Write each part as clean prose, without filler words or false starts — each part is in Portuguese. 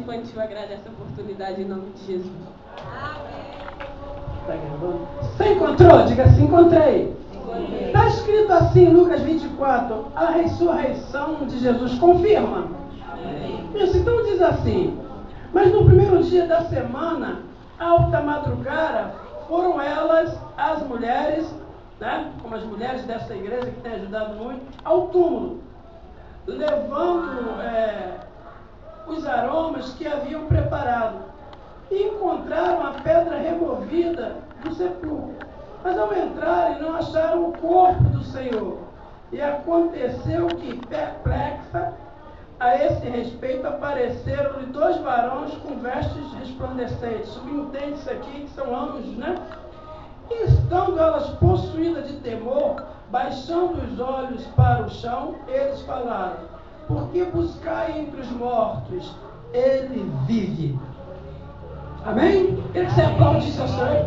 Infantil agradece a oportunidade em nome de Jesus. Tá gravando? Você encontrou? Diga assim, encontrei. Está escrito assim em Lucas 24, a ressurreição de Jesus confirma. Isso, então diz assim: mas no primeiro dia da semana, alta madrugada, foram elas, as mulheres, né, como as mulheres dessa igreja que tem ajudado muito, ao túmulo, levando os aromas que haviam preparado, e encontraram a pedra removida do sepulcro. Mas ao entrarem, não acharam o corpo do Senhor. E aconteceu que, perplexa a esse respeito, apareceram-lhe 2 varões com vestes resplandecentes. Subentende-se aqui que são anjos, né? E estando elas possuídas de temor, baixando os olhos para o chão, eles falaram: por que buscai entre os mortos? Ele vive. Amém? Queria que você aplaudisse ao Senhor.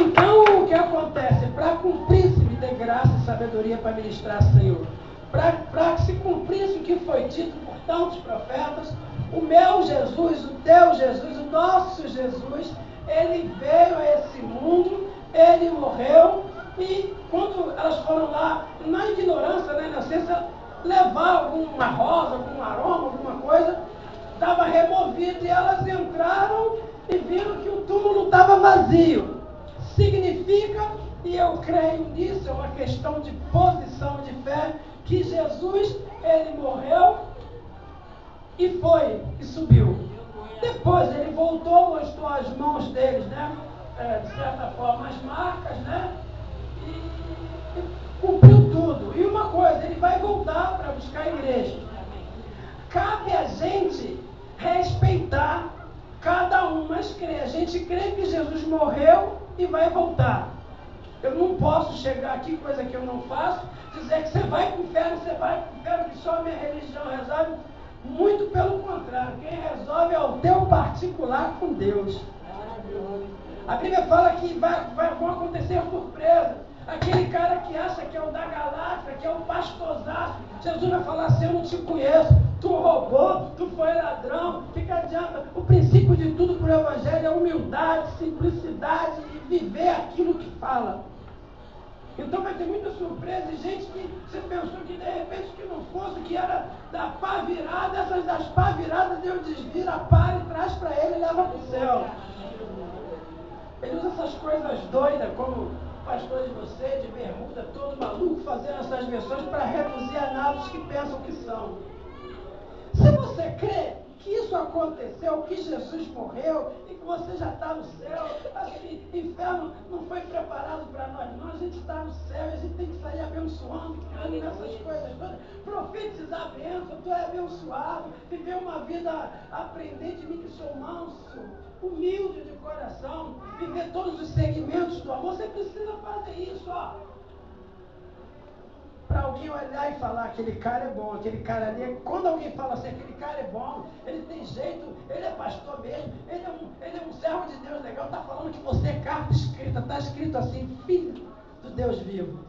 Então, o que acontece? Para cumprir-se, me dê graça e sabedoria para ministrar, Senhor. Para que se cumprisse o que foi dito por tantos profetas, o meu Jesus, o teu Jesus, o nosso Jesus, ele veio a esse mundo, ele E quando elas foram lá, na ignorância, na inocência, levar alguma rosa, algum aroma, alguma coisa, estava removido e elas entraram e viram que o túmulo estava vazio. Significa, e eu creio nisso, é uma questão de posição de fé, que Jesus, ele morreu e foi, e subiu. Depois ele voltou, mostrou as mãos deles, né? De certa forma, as marcas, né? E cumpriu tudo. E uma coisa, ele vai voltar para buscar a igreja. Cabe a gente respeitar cada um, mas crer. A gente crê que Jesus morreu e vai voltar. Eu não posso chegar aqui, coisa que eu não faço, dizer que você vai para o inferno, que só a minha religião resolve. Muito pelo contrário, quem resolve é o teu particular com Deus. A Bíblia fala que vão acontecer surpresas. Aquele cara que acha que é o da galáxia, que é o pastorzaço, Jesus vai falar assim: eu não te conheço, tu roubou, tu foi ladrão. O que adianta? O princípio de tudo para o Evangelho é humildade, simplicidade e viver aquilo que fala. Então vai ter muita surpresa e gente que você pensou que de repente que não fosse, que era da pá virada, essas das pá viradas Deus desvira a pá e traz para ele e leva para o céu. Ele usa essas coisas doidas, como o pastor de você, de bermuda, todo maluco, fazendo essas versões para reduzir a nada os que pensam que são. Se você crê que isso aconteceu, que Jesus morreu e que você já está no céu, acho que o inferno não foi preparado para nós, não. A gente está no céu e a gente tem que sair abençoando, crendo nessas coisas todas, profetizar a bênção, tu é abençoado, viver uma vida, aprender de mim que sou manso, humilde de coração, viver todos os segmentos do amor. Você precisa fazer isso, ó. Para alguém olhar e falar: aquele cara é bom, aquele cara ali. Quando alguém fala assim: aquele cara é bom, ele tem jeito, ele é pastor mesmo, ele é um servo de Deus legal, está falando que você é carta escrita, está escrito assim: filho do Deus vivo.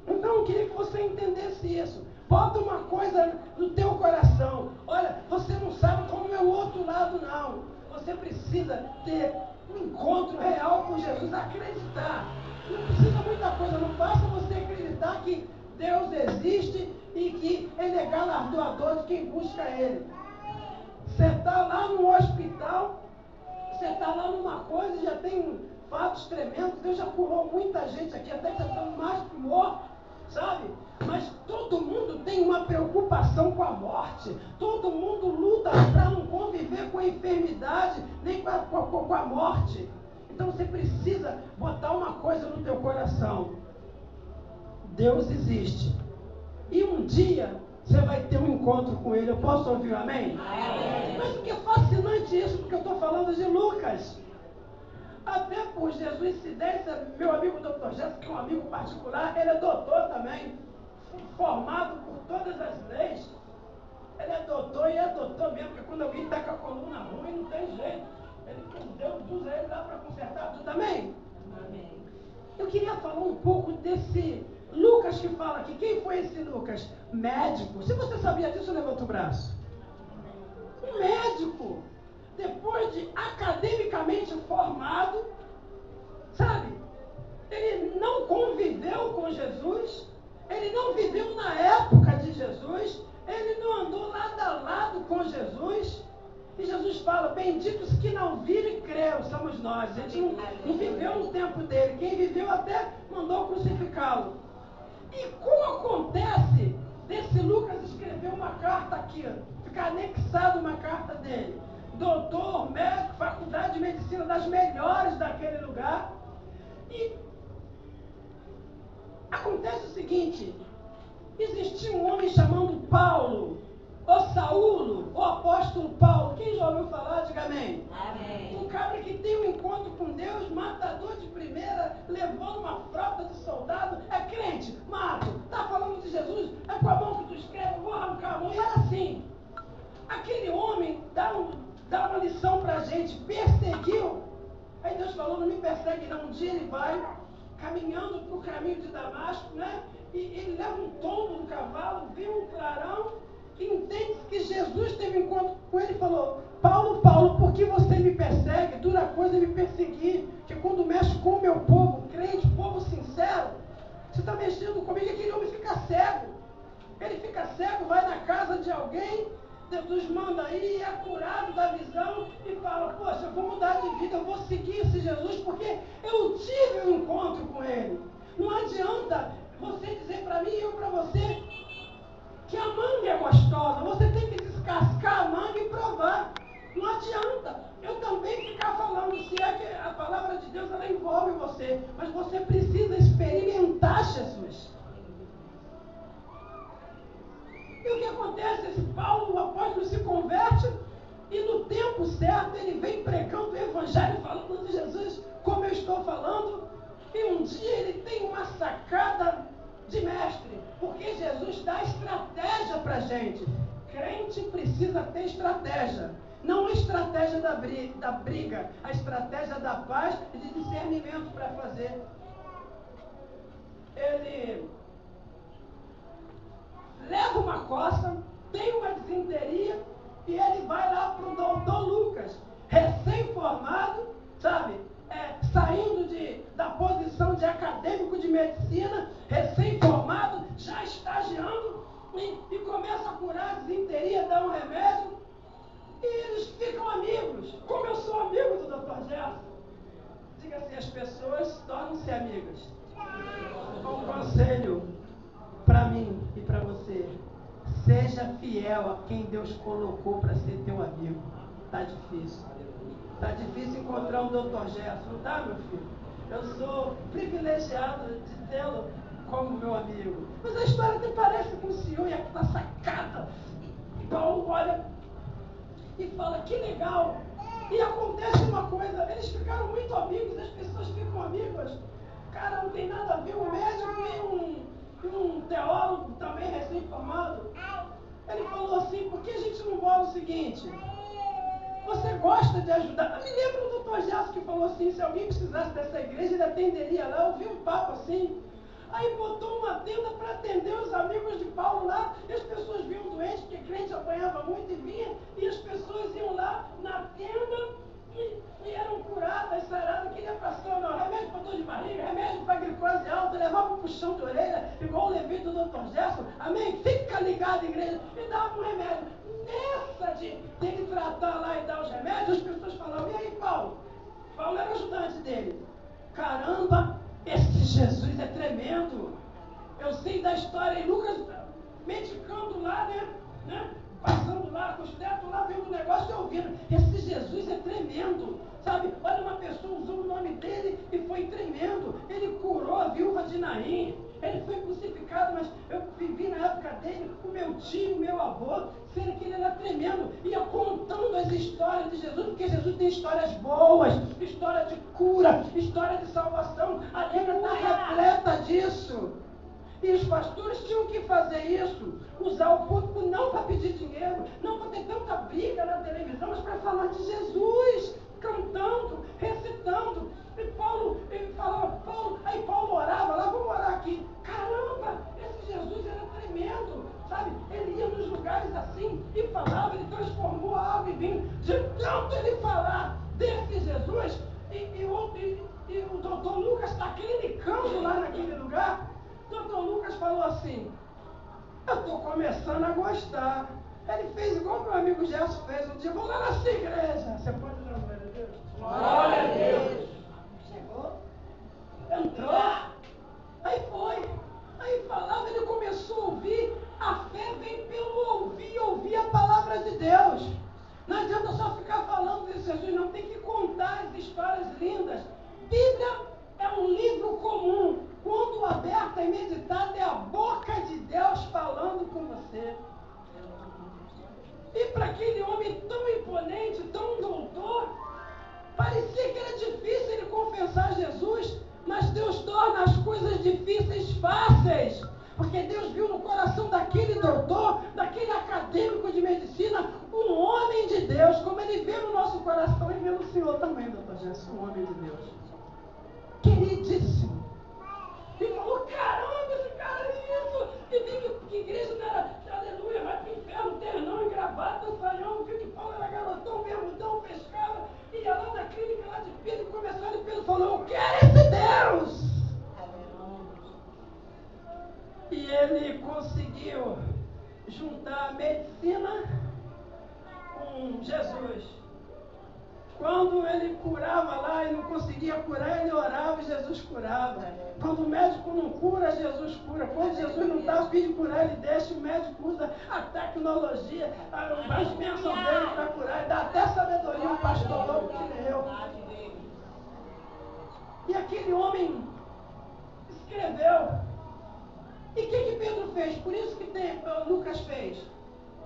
Então eu queria que você entendesse isso. Bota uma coisa no teu coração: olha, você não sabe como é o outro lado, não. Você precisa ter um encontro real com Jesus, acreditar. Não precisa muita coisa, não basta você acreditar que Deus existe e que Ele é galardoador de quem busca Ele. Você está lá no hospital, você está lá numa coisa e já tem fatos tremendos. Deus já curou muita gente aqui, até que está mais que morto, sabe? Mas todo mundo tem uma preocupação com a morte. Todo mundo luta para não conviver com a enfermidade, nem com a morte. Então você precisa botar uma coisa no teu coração: Deus existe. E um dia você vai ter um encontro com Ele. Eu posso ouvir um amém? Amém. Mas o que é fascinante isso, porque eu estou falando de Lucas. Até por Jesus incidência, meu amigo Dr. Jéssica, que é um amigo particular, ele é doutor também, formado por todas as leis. Ele é doutor e é doutor mesmo, porque quando alguém está com a coluna ruim, não tem jeito. Deus usa ele lá para consertar tudo. Amém? Amém. Eu queria falar um pouco desse Lucas que fala aqui. Quem foi esse Lucas? Médico. Se você sabia disso, levanta o braço. Um médico, depois de academicamente formado, sabe? Ele não conviveu com Jesus, ele não viveu na época de Jesus, ele não andou lado a lado com Jesus. E Jesus fala: benditos que não viram e creram, somos nós. A gente não viveu no tempo dele. Quem viveu até mandou crucificá-lo. E como acontece desse Lucas escrever uma carta aqui, ficar anexado uma carta dele? Doutor, médico, faculdade de medicina das melhores daquele lugar. E acontece o seguinte: existia um homem chamado Paulo, ou Saulo, ou apóstolo Paulo. Quem já ouviu falar, diga amém. Amém. Um cara que tem um encontro com Deus, matador de primeira, levando uma frota de soldado, é crente, mato, está falando de Jesus, é com a mão que tu escreve, vou arrancar a mão. E era assim. Aquele homem dá uma lição para a gente: perseguiu. Aí Deus falou: não me persegue não. Um dia ele vai caminhando para o caminho de Damasco, né? E ele leva um tombo do cavalo, vê um clarão, e entende que Jesus teve um encontro com ele e falou: Paulo, Paulo, por que você me persegue? Dura coisa me perseguir, que quando mexe com o meu povo, crente, povo sincero, está mexendo comigo, aquele homem fica cego. Ele fica cego, vai na casa de alguém, Jesus manda aí, é curado da visão e fala, poxa, eu vou mudar de vida, eu vou seguir esse Jesus, porque eu tive um encontro com ele. Não adianta você dizer para mim e eu para você que a manga é gostosa, você tem que descascar a manga e provar. Não adianta eu também ficar falando, se é que a palavra de Deus ela envolve você, mas você precisa experimentar Jesus. E o que acontece? Esse Paulo, o apóstolo, se converte e no tempo certo ele vem pregando o evangelho, falando de Jesus, como eu estou falando, e um dia ele tem uma sacada de mestre, porque Jesus dá estratégia para a gente. Crente precisa ter estratégia. Não a estratégia da briga, a estratégia da paz e de discernimento para fazer. Ele leva uma coça, tem uma disenteria e ele vai lá para o doutor Lucas, recém-formado, sabe? Saindo da posição de acadêmico de medicina, recém-formado, já estagiando e começa a curar a disenteria, dá um remédio e eles ficam amigos. Como eu sou amigo do Dr. Gerson, diga assim, as pessoas tornam-se amigas. Um conselho para mim e para você: seja fiel a quem Deus colocou para ser teu amigo. Está difícil. Está difícil encontrar um Dr. Gerson, não tá, meu filho? Eu sou privilegiado de tê-lo como meu amigo. Mas a história até parece com o senhor e aqui na sacada. E Paulo olha e fala, que legal. E acontece uma coisa, eles ficaram muito amigos, as pessoas ficam amigas. Cara, não tem nada a ver, um médico e um teólogo também recém-formado. Ele falou assim, por que a gente não bola o seguinte? Você gosta de ajudar? Eu me lembro do Dr. Gerson que falou assim, se alguém precisasse dessa igreja, ele atenderia lá. Eu vi um papo assim. Aí botou uma tenda para atender os amigos de Paulo lá, e as pessoas vinham doentes, porque crente apanhava muito e vinha, e as pessoas iam lá na tenda e eram curadas, saradas, queria pastor, não, remédio para dor de barriga, remédio para glicose alta, levava um puxão de orelha, igual o Levi do Dr. Gerson, amém? Fica ligado, igreja, e dava um remédio. Nessa dele tratar lá e dar os remédios, as pessoas falavam, e aí, Paulo? Paulo era o ajudante dele. Caramba, esse Jesus é tremendo. Eu sei da história, e Lucas medicando lá, né? Passando lá, com os tetos lá, vendo o negócio e ouvindo. Esse Jesus é tremendo. Sabe, olha, uma pessoa usou o nome dele e foi tremendo. Ele curou a viúva de Naim. Ele foi crucificado, mas eu vivi na época dele, o meu tio, o meu avô, sendo que ele era tremendo, ia contando as histórias de Jesus, porque Jesus tem histórias boas, história de cura, história de salvação. A Bíblia está repleta disso. E os pastores tinham que fazer isso, usar o público não para pedir dinheiro, não para ter tanta briga na televisão, mas para falar de Jesus, cantando, recitando. E Paulo, ele falava, aí Paulo orava lá, vamos orar aqui. Caramba, esse Jesus era tremendo, sabe? Ele ia nos lugares assim e falava, ele transformou a água em vinho. De tanto ele falar desse Jesus, e o doutor Lucas está clinicando lá naquele lugar. O doutor Lucas falou assim, eu estou começando a gostar. Ele fez igual meu amigo Gerson fez um dia, vou lá na sua igreja. Você pode dar uma glória a Deus? Glória a Deus! Chegou, entrou, aí foi, aí falava, ele começou a ouvir, a fé vem pelo ouvir a palavra de Deus. Não adianta só ficar falando desse Jesus, não, tem que contar as histórias lindas. Bíblia é um livro comum, quando aberta e meditada é a boca de Deus falando com você. E para aquele homem tão imponente, tão doutor, parecia que era difícil ele confessar Jesus, mas Deus torna as coisas difíceis fáceis, porque Deus viu no coração daquele doutor, daquele acadêmico de medicina, um homem de Deus, como ele vê no nosso coração e vê no Senhor também, doutor Jesus, um homem de Deus, queridíssimo. E falou, caramba, esse cara é isso. E vi que igreja não era, aleluia, vai pro inferno, ternão, gravata, saião. Viu que Paulo era garotão, bermudão, pescava. Ia lá na clínica, lá de Pedro, e começou e Pedro falou, eu quero esse Deus. ele conseguiu juntar a medicina com Jesus. Quando ele curava lá e não conseguia curar, ele orava e Jesus curava. Quando o médico não cura, Jesus cura. Quando Jesus não está a fim de curar, ele deixa, o médico usa a tecnologia, as bênçãos dele para curar. Ele dá até sabedoria a um pastor louco que nem eu. E aquele homem escreveu. E o que Pedro fez? Por isso que Lucas fez.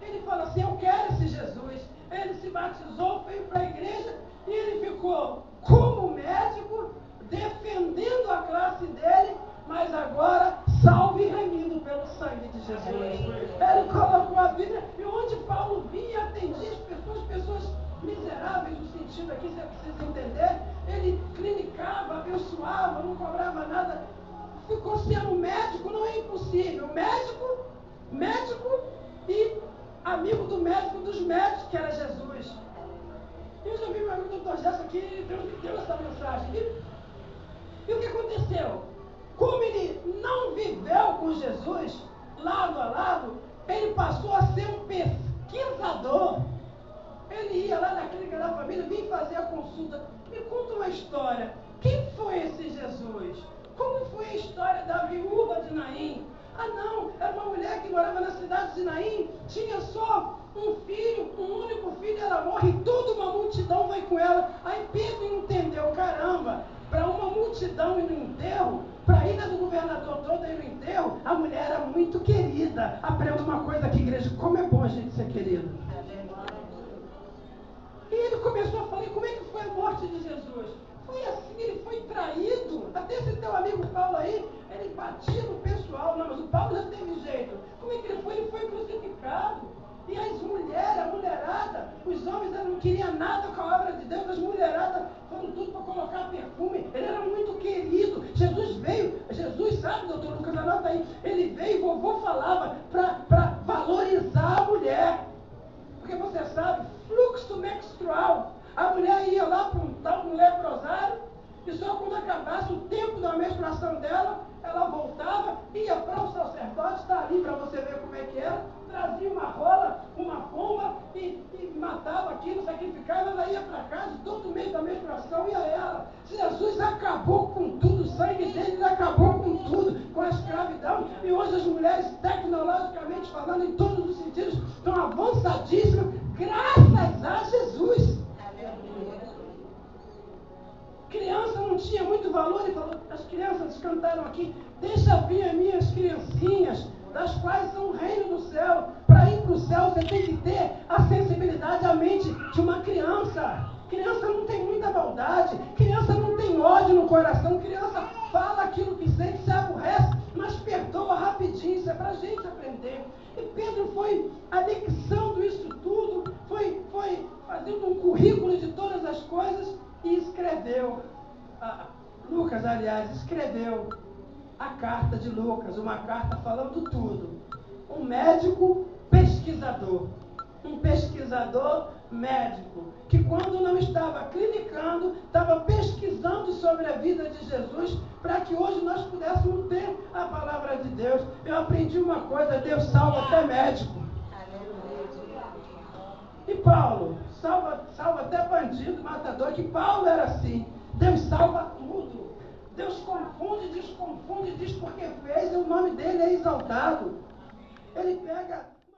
Ele falou assim, eu quero esse Jesus. Ele se batizou, veio para a igreja e ele ficou como médico, defendendo a classe dele, mas agora salvo e remido pelo sangue de Jesus. Ele colocou a vida, e onde Paulo vinha e atendia as pessoas miseráveis, no sentido aqui, você precisa entender, ele clinicava, abençoava, não cobrava nada, ficou sendo médico, não é impossível, médico e amigo do médico dos médicos, que era Jesus. E eu já vi meu amigo doutor Gerson aqui, Deus me deu essa mensagem. E o que aconteceu? Como ele não viveu com Jesus, lado a lado, ele passou a ser um pesquisador. Ele ia lá na clínica da família, vinha fazer a consulta. Me conta uma história. Quem foi esse Jesus? Como foi a história da viúva de Naim? Ah não, era uma mulher que morava na cidade de Naim, tinha só um filho, um único filho, ela morre e toda uma multidão vai com ela. Aí Pedro entendeu, caramba, para uma multidão ir no enterro, para a ilha do governador toda ir no enterro, a mulher era muito querida. Aprenda uma coisa aqui, igreja, como é bom a gente ser querido. E ele começou a falar, como é que foi a morte de Jesus? Foi assim, ele foi traído. Até esse teu amigo Paulo aí, ele batia no pessoal. Não, mas o Paulo já teve jeito. Como é que ele foi? Ele foi crucificado. E as mulheres, a mulherada, os homens não queriam nada com a obra de Deus, as mulheradas foram tudo para colocar perfume. Ele era muito querido. Jesus veio, Jesus sabe, doutor Lucas, anota aí, ele veio, vovô falava, para valorizar a mulher. Porque você sabe, fluxo menstrual. A mulher ia lá para um tal um leprosário, e só quando acabasse o tempo da menstruação dela, ela voltava, ia para o sacerdote, está ali para você ver como é que era, trazia uma rola, uma pomba, e matava aquilo, sacrificava, ela ia para casa, todo mês da menstruação ia ela. Jesus acabou com tudo, o sangue dele acabou com tudo, com a escravidão, e hoje as mulheres, tecnologicamente falando, em todos os sentidos, estão avançadíssimas, graças a Jesus. Criança não tinha muito valor, e falou, as crianças cantaram aqui, deixa vir as minhas criancinhas, das quais são o reino do céu. Para ir para o céu você tem que ter a sensibilidade, a mente de uma criança. Criança não tem muita maldade, criança não tem ódio no coração, criança fala aquilo que sente, se aborrece, mas perdoa rapidinho. Isso é para a gente aprender. E Pedro foi anexando isso tudo, foi fazendo um currículo de todas as coisas e escreveu, Lucas, aliás, escreveu a carta de Lucas, uma carta falando tudo. Um médico pesquisador, um pesquisador médico, que quando não estava clinicando, estava pesquisando sobre a vida de Jesus, para que hoje nós pudéssemos ter a palavra de Deus. Eu aprendi uma coisa, Deus salva até médico. E Paulo, salva até bandido, matador, que Paulo era assim. Deus salva tudo. Deus confunde, desconfunde, diz porque fez, e o nome dele é exaltado. Ele pega